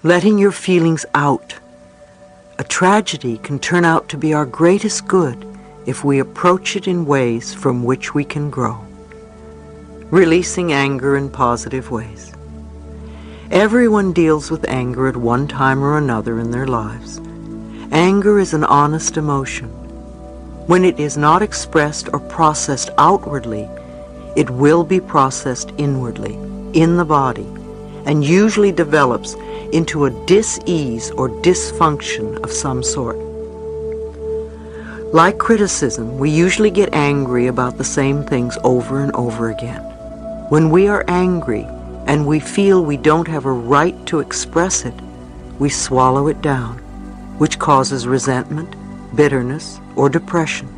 letting your feelings out. A tragedy can turn out to be our greatest good if we approach it in ways from which we can grow. Releasing anger in positive ways. Everyone deals with anger at one time or another in their lives. Anger is an honest emotion. When it is not expressed or processed outwardly, it will be processed inwardly, in the body, and usually develops into a dis-ease or dysfunction of some sort. Like criticism, we usually get angry about the same things over and over again. When we are angry and we feel we don't have a right to express it, we swallow it down, which causes resentment, bitterness, or depression.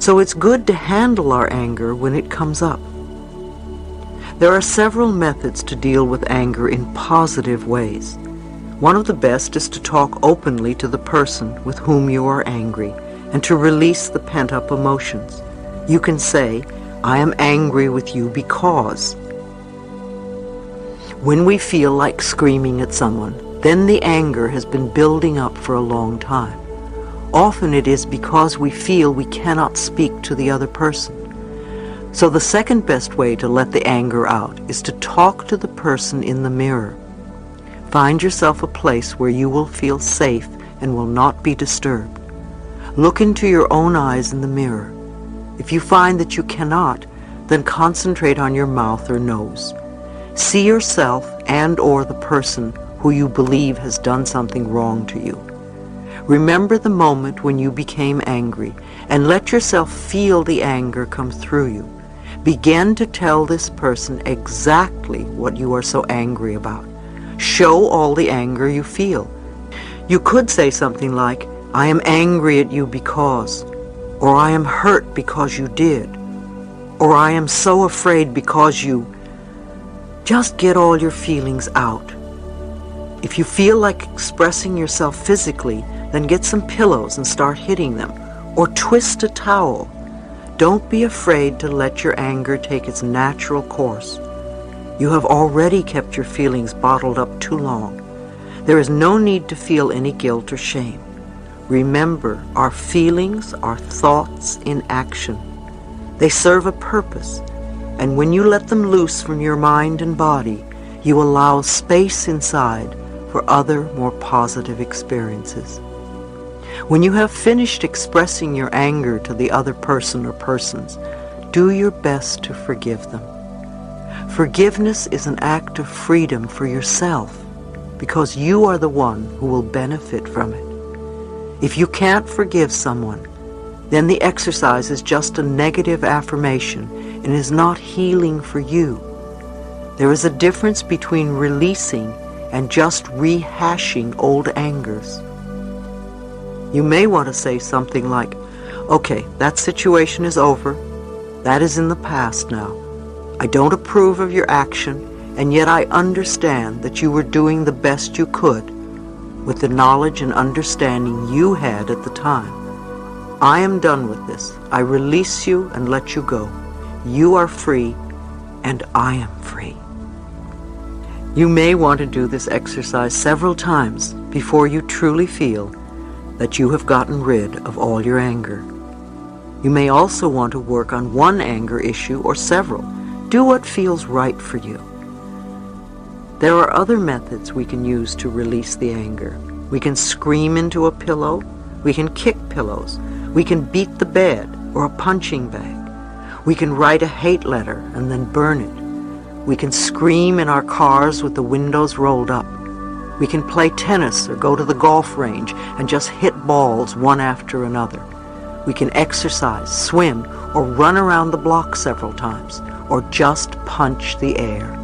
So it's good to handle our anger when it comes up. There are several methods to deal with anger in positive ways. One of the best is to talk openly to the person with whom you are angry and to release the pent-up emotions. You can say, "I am angry with you because." When we feel like screaming at someone, then the anger has been building up for a long time. Often it is because we feel we cannot speak to the other person. So the second best way to let the anger out is to talk to the person in the mirror. Find yourself a place where you will feel safe and will not be disturbed. Look into your own eyes in the mirror. If you find that you cannot, then concentrate on your mouth or nose. See yourself and/or the person who you believe has done something wrong to you. Remember the moment when you became angry and let yourself feel the anger come through you. Begin to tell this person exactly what you are so angry about. Show all the anger you feel. You could say something like, "I am angry at you because," or "I am hurt because you did," or "I am so afraid because you." Just get all your feelings out. If you feel like expressing yourself physically, then get some pillows and start hitting them, or twist a towel. Don't be afraid to let your anger take its natural course. You have already kept your feelings bottled up too long. There is no need to feel any guilt or shame. Remember, our feelings are thoughts in action. They serve a purpose, and when you let them loose from your mind and body, you allow space inside for other, more positive experiences. When you have finished expressing your anger to the other person or persons, do your best to forgive them. Forgiveness is an act of freedom for yourself, because you are the one who will benefit from it. If you can't forgive someone, then the exercise is just a negative affirmation and is not healing for you. There is a difference between releasing and just rehashing old angers. You may want to say something like, "Okay, that situation is over. That is in the past now. I don't approve of your action, and yet I understand that you were doing the best you could with the knowledge and understanding you had at the time. I am done with this. I release you and let you go. You are free, and I am free." You may want to do this exercise several times before you truly feel that you have gotten rid of all your anger. You may also want to work on one anger issue or several. Do what feels right for you. There are other methods we can use to release the anger. We can scream into a pillow. We can kick pillows. We can beat the bed or a punching bag. We can write a hate letter and then burn it. We can scream in our cars with the windows rolled up. We can play tennis or go to the golf range and just hit balls one after another. We can exercise, swim, or run around the block several times, or just punch the air.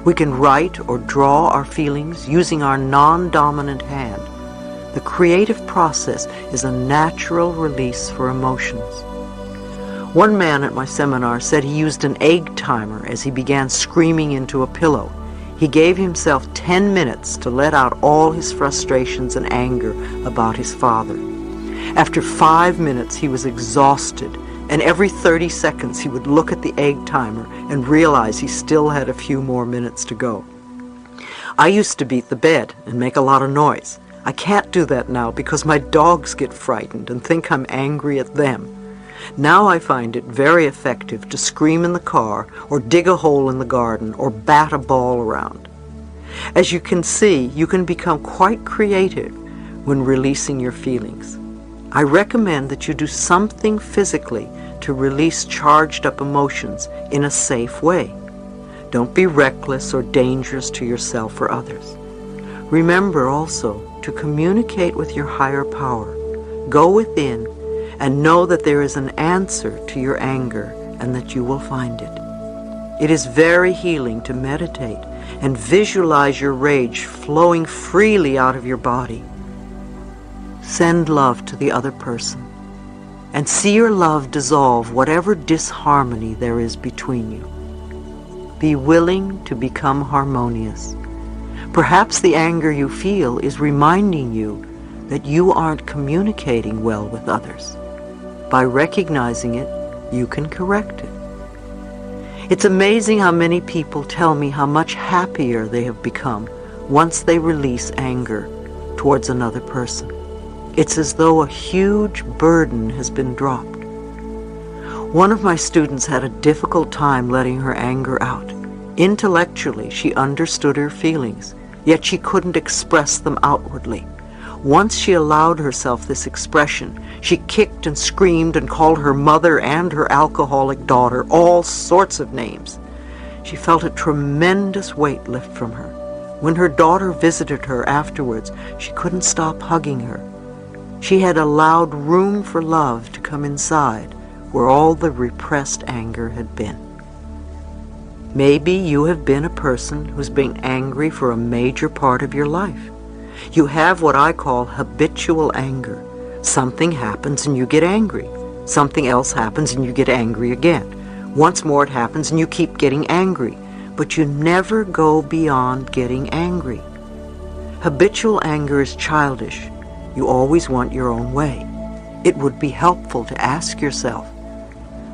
We can write or draw our feelings using our non-dominant hand. The creative process is a natural release for emotions. One man at my seminar said he used an egg timer as he began screaming into a pillow. He gave himself 10 minutes to let out all his frustrations and anger about his father. After 5 minutes, he was exhausted, and every 30 seconds he would look at the egg timer and realize he still had a few more minutes to go. I used to beat the bed and make a lot of noise. I can't do that now because my dogs get frightened and think I'm angry at them. Now I find it very effective to scream in the car or dig a hole in the garden or bat a ball around. As you can see, you can become quite creative when releasing your feelings. I recommend that you do something physically to release charged up emotions in a safe way. Don't be reckless or dangerous to yourself or others. Remember also to communicate with your higher power. Go within and know that there is an answer to your anger and that you will find it. It is very healing to meditate and visualize your rage flowing freely out of your body. Send love to the other person and see your love dissolve whatever disharmony there is between you. Be willing to become harmonious. Perhaps the anger you feel is reminding you that you aren't communicating well with others. By recognizing it, you can correct it. It's amazing how many people tell me how much happier they have become once they release anger towards another person. It's as though a huge burden has been dropped. One of my students had a difficult time letting her anger out. Intellectually, she understood her feelings, yet she couldn't express them outwardly. Once she allowed herself this expression, she kicked and screamed and called her mother and her alcoholic daughter all sorts of names. She felt a tremendous weight lift from her. When her daughter visited her afterwards, she couldn't stop hugging her. She had allowed room for love to come inside where all the repressed anger had been. Maybe you have been a person who's been angry for a major part of your life. You have what I call habitual anger. Something happens and you get angry. Something else happens and you get angry again. Once more it happens and you keep getting angry, but you never go beyond getting angry. Habitual anger is childish. You always want your own way. It would be helpful to ask yourself,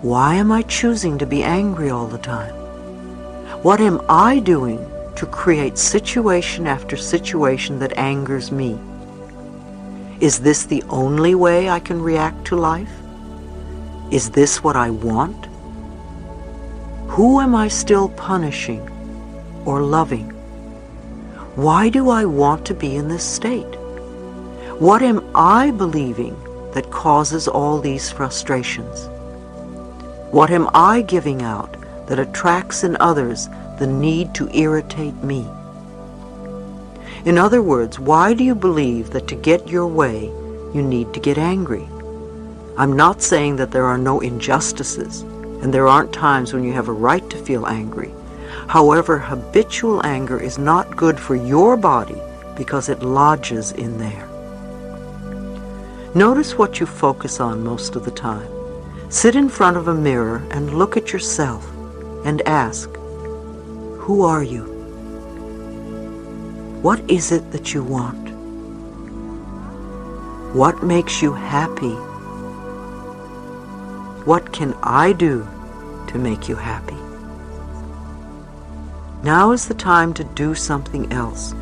why am I choosing to be angry all the time? What am I doing to create situation after situation that angers me? Is this the only way I can react to life? Is this what I want? Who am I still punishing or loving? Why do I want to be in this state? What am I believing that causes all these frustrations? What am I giving out that attracts in others the need to irritate me? In other words, why do you believe that to get your way, you need to get angry? I'm not saying that there are no injustices, and there aren't times when you have a right to feel angry. However, habitual anger is not good for your body because it lodges in there. Notice what you focus on most of the time. Sit in front of a mirror and look at yourself and ask, who are you? What is it that you want? What makes you happy? What can I do to make you happy? Now is the time to do something else.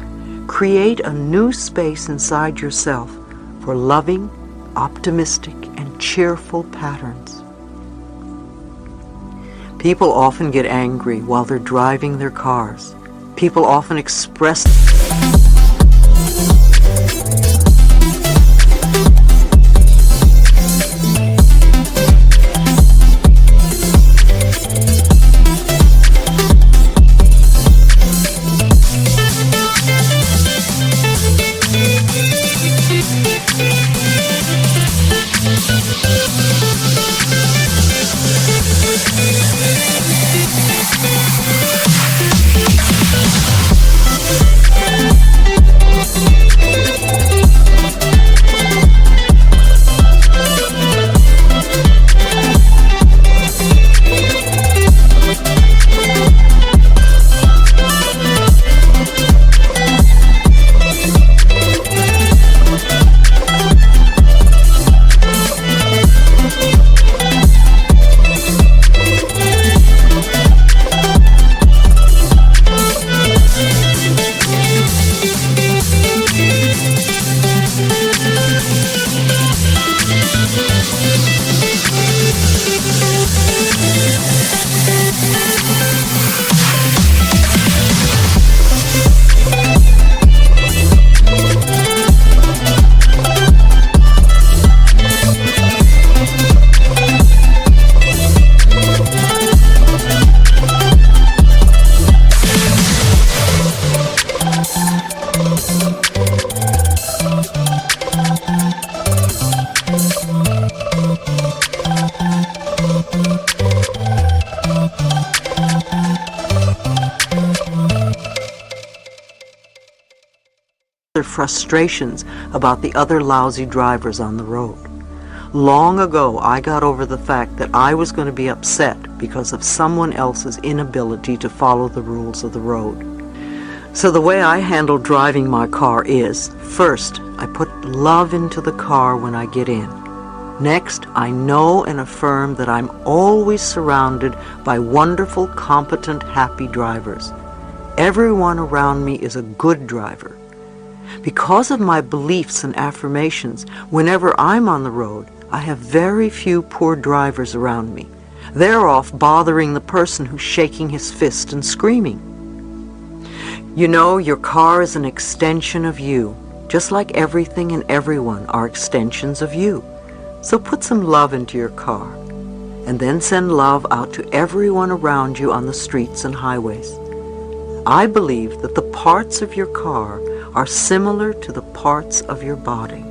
Create a new space inside yourself for loving, optimistic, and cheerful patterns. People often get angry while they're driving their cars. People often express their frustrations about the other lousy drivers on the road. Long ago, I got over the fact that I was going to be upset because of someone else's inability to follow the rules of the road. So the way I handle driving my car is, first, I put love into the car when I get in. Next, I know and affirm that I'm always surrounded by wonderful, competent, happy drivers. Everyone around me is a good driver. Because of my beliefs and affirmations, whenever I'm on the road, I have very few poor drivers around me. They're off bothering the person who's shaking his fist and screaming. You know, your car is an extension of you, just like everything and everyone are extensions of you. So put some love into your car, and then send love out to everyone around you on the streets and highways. I believe that the parts of your car are similar to the parts of your body.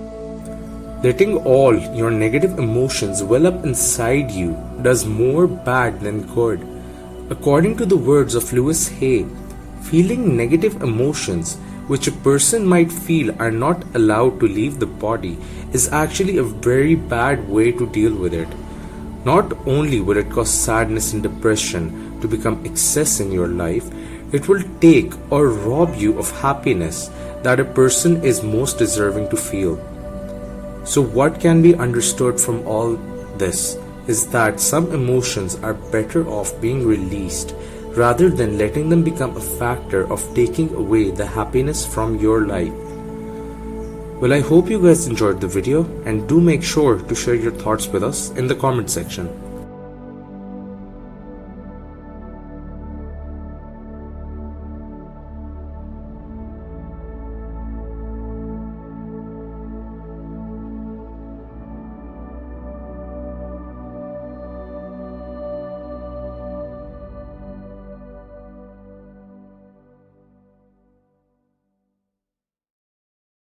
Letting all your negative emotions well up inside you does more bad than good. According to the words of Louise, feeling negative emotions which a person might feel are not allowed to leave the body is actually a very bad way to deal with it. Not only will it cause sadness and depression to become excess in your life, it will take or rob you of happiness that a person is most deserving to feel. So what can be understood from all this is that some emotions are better off being released rather than letting them become a factor of taking away the happiness from your life. Well, I hope you guys enjoyed the video, and do make sure to share your thoughts with us in the comment section.